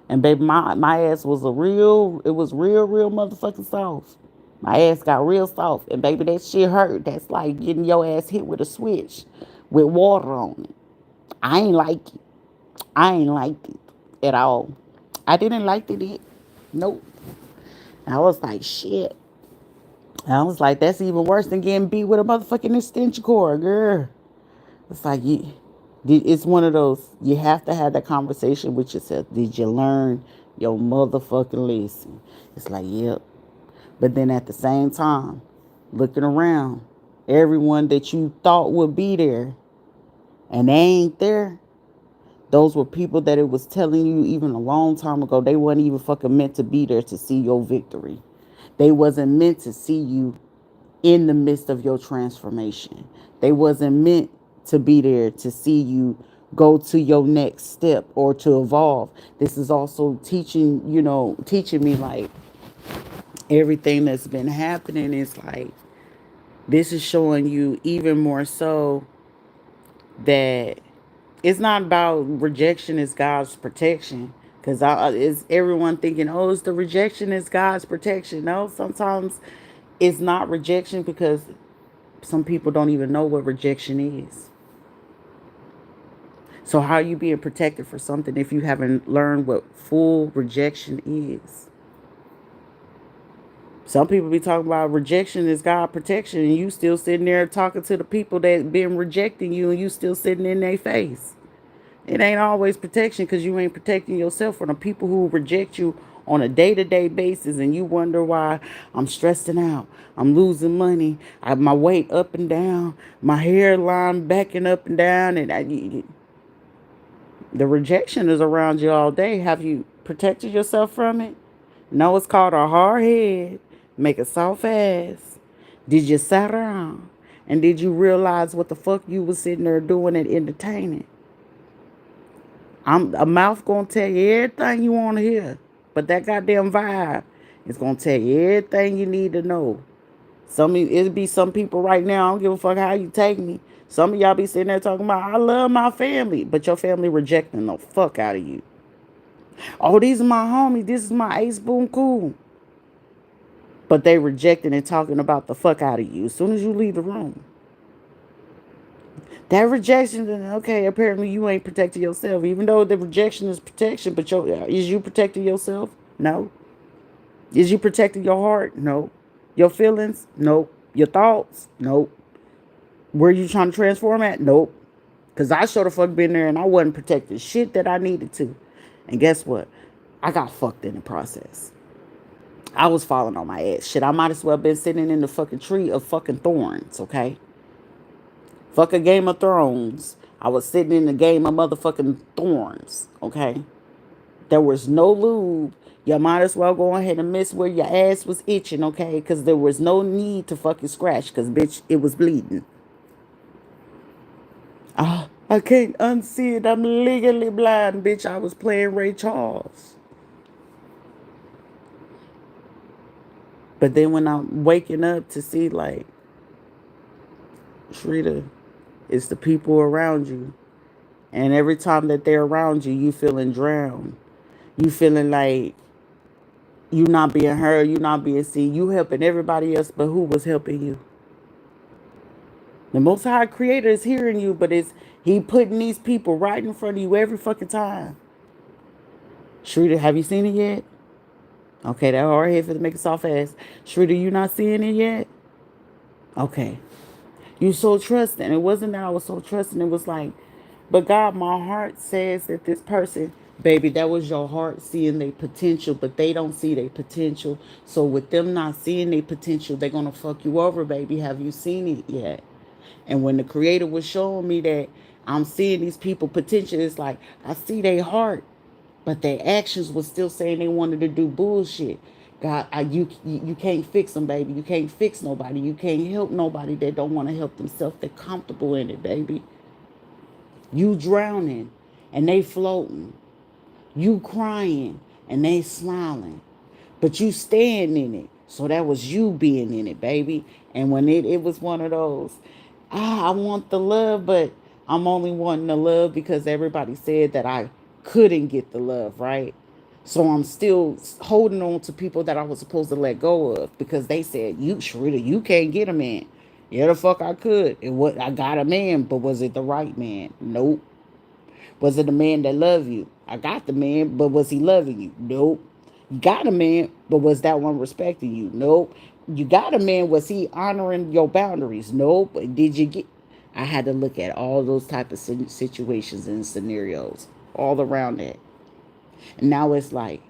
And baby, my ass was it was real motherfucking soft. My ass got real soft. And baby, that shit hurt. That's like getting your ass hit with a switch with water on it. I ain't like it. I ain't liked it at all. I didn't like it. Nope. I was like, shit. I was like, that's even worse than getting beat with a motherfucking extension cord, girl. It's like, it's one of those, you have to have that conversation with yourself. Did you learn your motherfucking lesson? It's like, yep. But then at the same time, looking around, everyone that you thought would be there and they ain't there, those were people that it was telling you even a long time ago they wasn't even fucking meant to be there to see your victory. They wasn't meant to see you in the midst of your transformation. They wasn't meant to be there to see you go to your next step or to evolve. This is also teaching me like everything that's been happening is like this is showing you even more so that it's not about rejection is God's protection. Because is everyone thinking, oh, it's the rejection is God's protection? No, sometimes it's not rejection because some people don't even know what rejection is. So how are you being protected for something if you haven't learned what full rejection is? Some people be talking about rejection is God protection, and you still sitting there talking to the people that been rejecting you, and you still sitting in their face. It ain't always protection because you ain't protecting yourself from the people who reject you on a day-to-day basis, and you wonder why I'm stressing out. I'm losing money. My weight up and down. My hairline backing up and down, and the rejection is around you all day. Have you protected yourself from it? No, it's called a hard head. Make a soft ass. Did you sit around? And did you realize what the fuck you was sitting there doing and entertaining? A mouth gonna tell you everything you want to hear. But that goddamn vibe is gonna tell you everything you need to know. It'll be some people right now, I don't give a fuck how you take me. Some of y'all be sitting there talking about, I love my family, but your family rejecting the fuck out of you. Oh, these are my homies. This is my ace boom cool. But they rejecting and talking about the fuck out of you as soon as you leave the room. That rejection, okay, apparently you ain't protecting yourself. Even though the rejection is protection, but is you protecting yourself? No. Is you protecting your heart? No. Your feelings? Nope. Your thoughts? Nope. Were you trying to transform at? Nope. Because I sure the fuck been there and I wasn't protecting shit that I needed to. And guess what? I got fucked in the process. I was falling on my ass. Shit, I might as well been sitting in the fucking tree of fucking thorns, okay? Fuck a Game of Thrones. I was sitting in the game of motherfucking thorns, okay? There was no lube. You might as well go ahead and miss where your ass was itching, okay? Because there was no need to fucking scratch, because, bitch, it was bleeding. Ah, I can't unsee it. I'm legally blind, bitch. I was playing Ray Charles. But then when I'm waking up to see, like, Rita, it's the people around you. And every time that they're around you, you feeling drowned. You feeling like you not being heard, you not being seen. You helping everybody else, but who was helping you? The Most High Creator is hearing you, but it's He putting these people right in front of you every fucking time. Shrita, have you seen it yet? Okay, that hard head for to make it soft ass. Shrita, you not seeing it yet? Okay. You so trusting. It wasn't that I was so trusting. It was like, but God, my heart says that this person, baby, that was your heart seeing their potential, but they don't see their potential. So with them not seeing their potential, they're gonna fuck you over, baby. Have you seen it yet? And when the creator was showing me that I'm seeing these people potential, it's like I see their heart, but their actions was still saying they wanted to do bullshit. God, you can't fix them, baby. You can't fix nobody. You can't help nobody that don't want to help themselves. They're comfortable in it, baby. You drowning and they floating. You crying and they smiling. But you staying in it. So that was you being in it, baby. And when it was one of those, I want the love, but I'm only wanting the love because everybody said that I couldn't get the love, right? So I'm still holding on to people that I was supposed to let go of because they said, you, Sharita, you can't get a man. Yeah, the fuck I could. I got a man, but was it the right man? Nope. Was it a man that loved you? I got the man, but was he loving you? Nope. You got a man, but was that one respecting you? Nope. You got a man, was he honoring your boundaries? Nope. Did you get? I had to look at all those type of situations and scenarios all around that. And now it's like,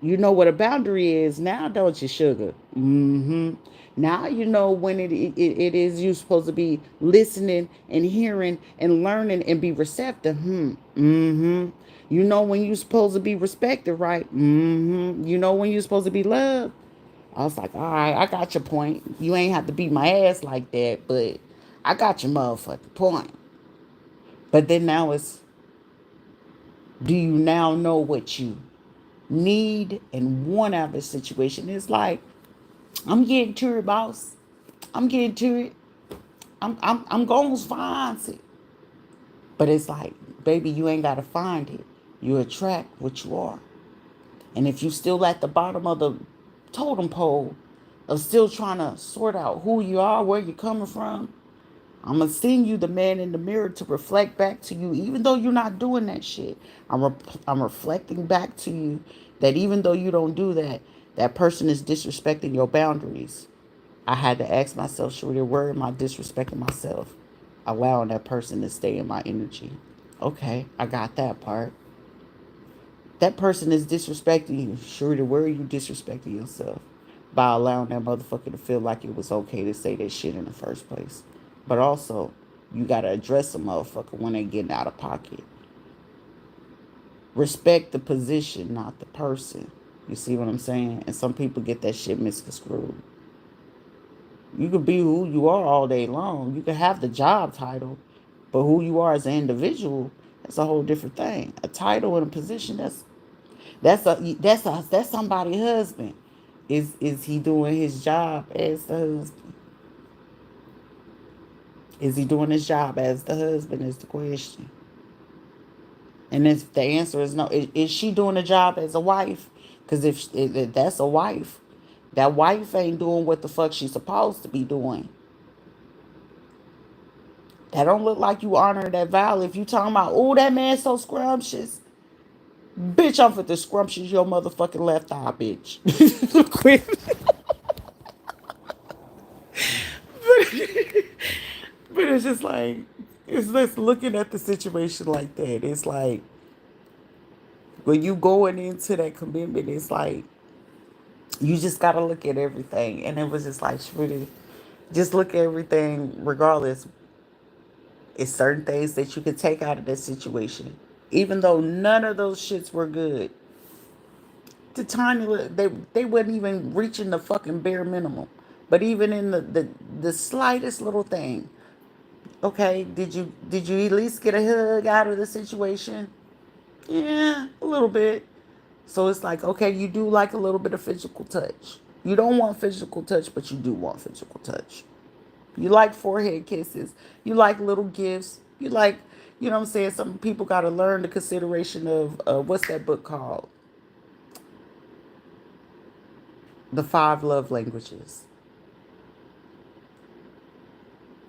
you know what a boundary is now, don't you, sugar? Mm-hmm. Now you know when it is you supposed to be listening and hearing and learning and be receptive. Mm-hmm. You know when you're supposed to be respected, right? Mm-hmm. You know when you're supposed to be loved. I was like, all right, I got your point. You ain't have to beat my ass like that, but I got your motherfucking point. But then now it's, do you now know what you need and want out of the situation? It's like, I'm getting to it, boss. I'm getting to it. I'm going to find it. But it's like, baby, you ain't got to find it. You attract what you are. And if you still at the bottom of the totem pole of still trying to sort out who you are, where you're coming from, I'm going to send you the man in the mirror to reflect back to you, even though you're not doing that shit. I'm reflecting back to you that even though you don't do that, that person is disrespecting your boundaries. I had to ask myself, Sharita, where am I disrespecting myself? Allowing that person to stay in my energy. Okay, I got that part. That person is disrespecting you. Sharita, where are you disrespecting yourself? By allowing that motherfucker to feel like it was okay to say that shit in the first place. But also, you gotta address a motherfucker when they getting out of pocket. Respect the position, not the person. You see what I'm saying? And some people get that shit misconstrued. You could be who you are all day long. You can have the job title, but who you are as an individual, that's a whole different thing. A title and a position, that's somebody's husband. Is he doing his job as the husband? Is he doing his job as the husband is the question. And if the answer is no, is she doing a job as a wife? Because if that's a wife, that wife ain't doing what the fuck she's supposed to be doing. That don't look like you honoring that vow. If you talking about, oh, that man's so scrumptious. Bitch, I'm for the scrumptious your motherfucking left eye, bitch. Quit. But it's just like, it's just looking at the situation like that. It's like, when you going into that commitment, it's like, you just got to look at everything. And it was just like, really, just look at everything regardless. It's certain things that you can take out of this situation. Even though none of those shits were good. The tiny they wasn't even reaching the fucking bare minimum. But even in the slightest little thing, okay, did you at least get a hug out of the situation? Yeah, a little bit. So it's like, okay, you do like a little bit of physical touch. You don't want physical touch, but you do want physical touch. You like forehead kisses. You like little gifts. You like, you know what I'm saying? Some people got to learn the consideration of, what's that book called? The Five Love Languages.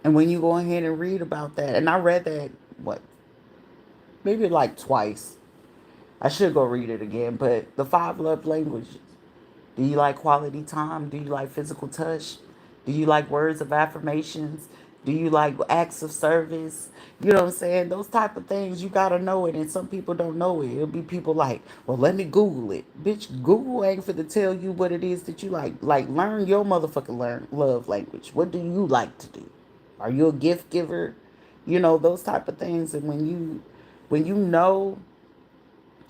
And when you go ahead and read about that, and I read that, what, maybe like twice. I should go read it again, but the five love languages. Do you like quality time? Do you like physical touch? Do you like words of affirmations? Do you like acts of service? You know what I'm saying? Those type of things, you gotta know it, and some people don't know it. It'll be people like, well, let me Google it. Bitch, Google ain't for to tell you what it is that you like. Like, learn your motherfucking love language. What do you like to do? Are you a gift giver? You know, those type of things. And when you know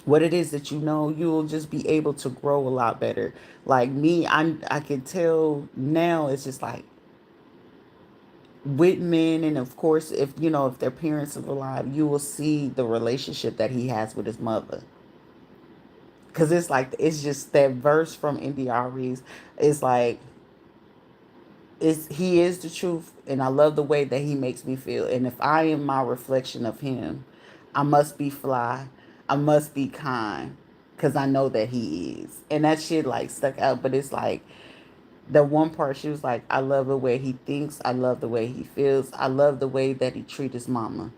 what it is that you know, you'll just be able to grow a lot better. Like me, I can tell now, it's just like with men, and of course, if you know, if their parents are alive, you will see the relationship that he has with his mother. Cause it's like, it's just that verse from Indiaries. It's like, he is the truth, and I love the way that he makes me feel. And if I am my reflection of him, I must be fly, I must be kind, because I know that he is. And that shit like stuck out. But it's like, the one part, she was like, I love the way he thinks, I love the way he feels, I love the way that he treats his mama.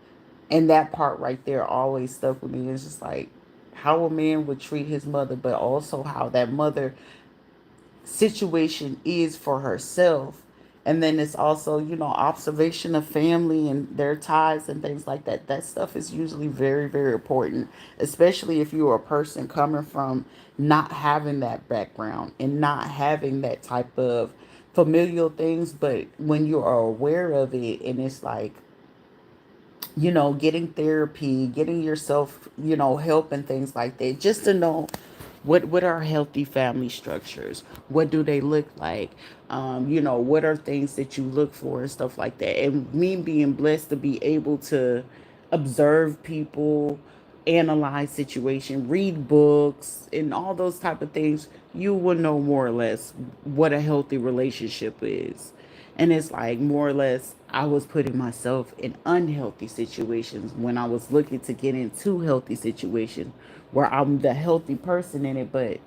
And that part right there always stuck with me. It's just like how a man would treat his mother, but also how that mother situation is for herself. And then it's also, observation of family and their ties and things like that. That stuff is usually very, very important, especially if you're a person coming from not having that background and not having that type of familial things. But when you are aware of it, and it's like, getting therapy, getting yourself, help and things like that, just to know what are healthy family structures, what do they look like, what are things that you look for and stuff like that. And me being blessed to be able to observe people, analyze situation, read books, and all those type of things, you will know more or less what a healthy relationship is. And it's like, more or less, I was putting myself in unhealthy situations when I was looking to get into healthy situations where I'm the healthy person in it, but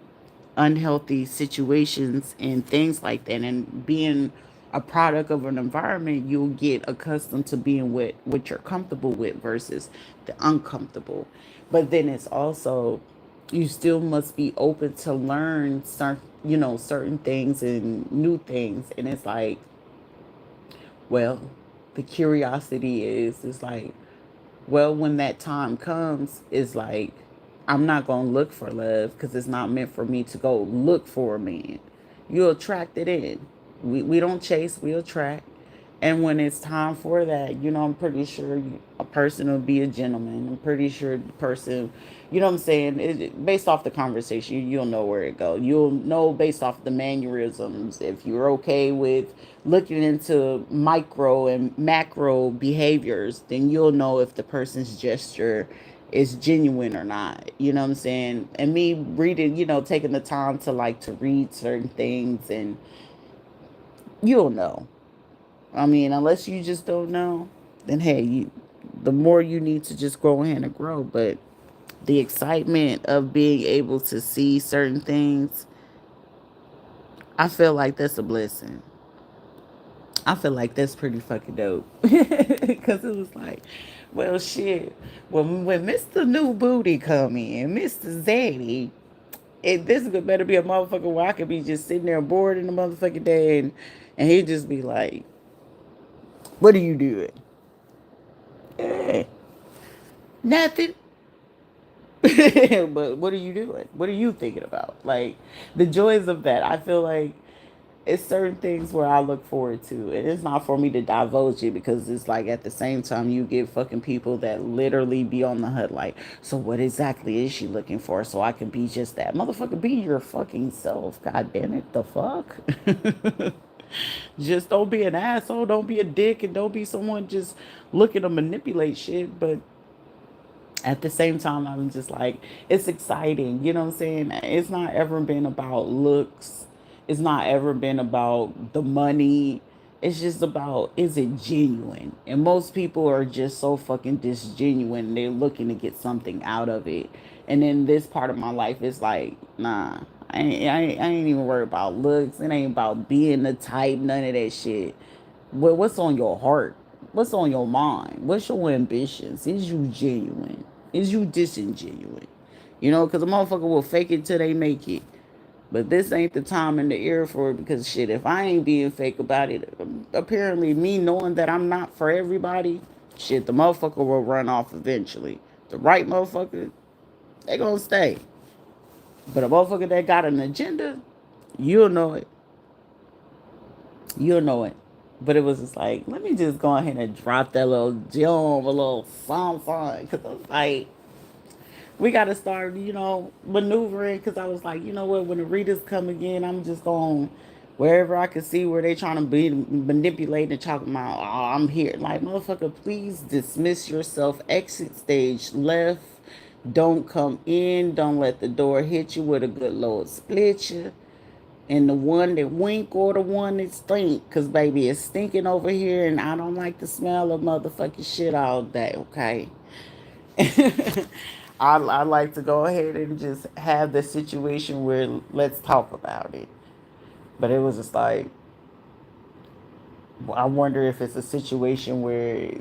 unhealthy situations and things like that. And being a product of an environment, you'll get accustomed to being with what you're comfortable with versus the uncomfortable. But then it's also, you still must be open to learn certain things and new things. And it's like, well, the curiosity is like, well, when that time comes, it's like, I'm not going to look for love because it's not meant for me to go look for a man. You'll attract it in. We don't chase, we attract. And when it's time for that, I'm pretty sure a person will be a gentleman. I'm pretty sure the person, what I'm saying, based off the conversation, you'll know where it goes. You'll know based off the mannerisms if you're okay with looking into micro and macro behaviors, then you'll know if the person's gesture is genuine or not. You know what I'm saying? And me reading, taking the time to like to read certain things, and you'll know. I mean, unless you just don't know, then hey, the more you need to just go ahead and grow. But the excitement of being able to see certain things, I feel like that's a blessing. I feel like that's pretty fucking dope. Because it was like, well, shit. When Mr. New Booty come in, Mr. Zaddy, this better be a motherfucker where I could be just sitting there bored in the motherfucking day, and he'd just be like, what are you doing? Eh, nothing. But what are you doing? What are you thinking about? Like, the joys of that. I feel like it's certain things where I look forward to. And it's not for me to divulge it because it's like at the same time you get fucking people that literally be on the HUD like, so what exactly is she looking for? So I can be just that. Motherfucker, be your fucking self. God damn it. The fuck? Just don't be an asshole. Don't be a dick. And don't be someone just looking to manipulate shit. But at the same time, I'm just like, it's exciting. You know what I'm saying? It's not ever been about looks. It's not ever been about the money. It's just about, is it genuine? And most people are just so fucking disgenuine. They're looking to get something out of it. And then this part of my life is like, nah, I ain't even worried about looks. It ain't about being the type, none of that shit. What's on your heart? What's on your mind? What's your ambitions? Is you genuine? Is you disingenuine? You know, because a motherfucker will fake it till they make it. But this ain't the time and the era for it because shit, if I ain't being fake about it, apparently me knowing that I'm not for everybody, shit, the motherfucker will run off eventually. The right motherfucker, they gonna stay. But a motherfucker that got an agenda, you'll know it. You'll know it. But it was just like, let me just go ahead and drop that little gem, a little song, because I was like, we got to start, maneuvering. Because I was like, you know what, when the readers come again, I'm just going wherever I can see where they trying to be manipulating and talking about, oh, I'm here. Like, motherfucker, please dismiss yourself. Exit stage left. Don't come in. Don't let the door hit you with a good Lord split you. And the one that wink or the one that stink. Because, baby, it's stinking over here and I don't like the smell of motherfucking shit all day, okay? I like to go ahead and just have the situation where let's talk about it. But it was just like, I wonder if it's a situation where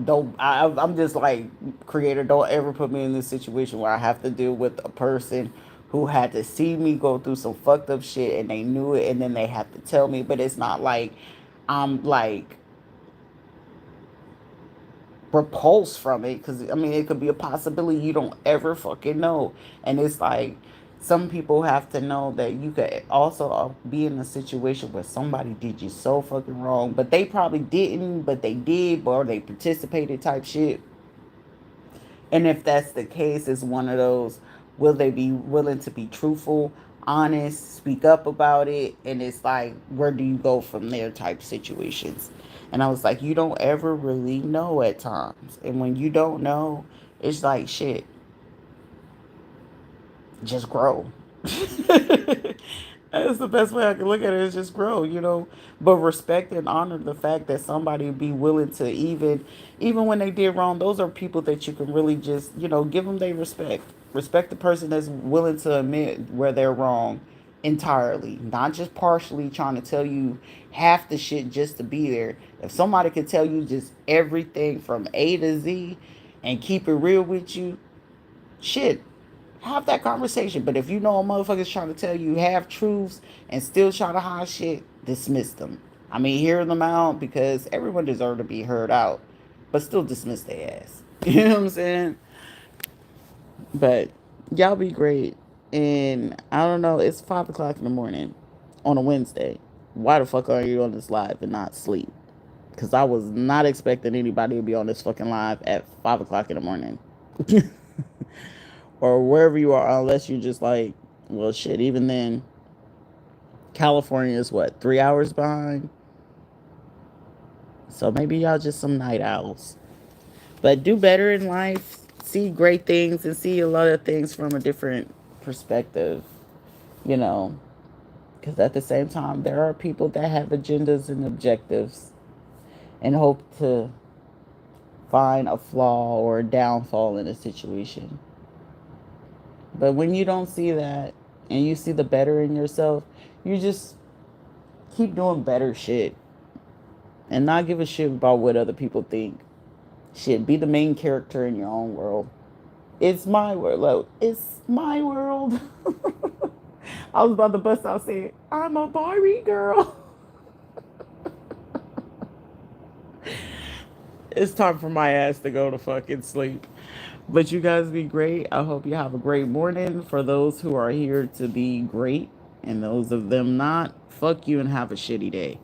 don't I'm just like, creator, don't ever put me in this situation where I have to deal with a person who had to see me go through some fucked up shit and they knew it and then they have to tell me. But it's not like I'm like repulsed from it, because I mean it could be a possibility, you don't ever fucking know. And it's like, some people have to know that you could also be in a situation where somebody did you so fucking wrong, but they probably didn't, but they did, or they participated type shit. And if that's the case, it's one of those, will they be willing to be truthful, honest, speak up about it? And it's like, where do you go from there type situations? And I was like, you don't ever really know at times. And when you don't know, it's like, shit, just grow. That's the best way I can look at it, is just grow, But respect and honor the fact that somebody would be willing to, even when they did wrong, those are people that you can really just, give them their respect. Respect the person that's willing to admit where they're wrong entirely, not just partially trying to tell you half the shit just to be there. If somebody could tell you just everything from A to Z and keep it real with you, shit, have that conversation. But if you know a motherfucker's trying to tell you half truths and still trying to hide shit, dismiss them. I mean, hear them out, because everyone deserves to be heard out, but still dismiss their ass. You know what I'm saying? But y'all be great. And I don't know, it's 5 o'clock in the morning on a Wednesday. Why the fuck are you on this live and not sleep? Because I was not expecting anybody to be on this fucking live at 5 o'clock in the morning. Or wherever you are, unless you're just like, well, shit, even then, California is what, 3 hours behind? So maybe y'all just some night owls. But do better in life, see great things, and see a lot of things from a different perspective, you know. Because at the same time, there are people that have agendas and objectives and hope to find a flaw or a downfall in a situation. But when you don't see that and you see the better in yourself, you just keep doing better shit and not give a shit about what other people think. Shit, be the main character in your own world. It's my world. Look, it's my world. I was about to bust out saying, I'm a Barbie girl. It's time for my ass to go to fucking sleep. But you guys be great. I hope you have a great morning. For those who are here to be great and those of them not, fuck you and have a shitty day.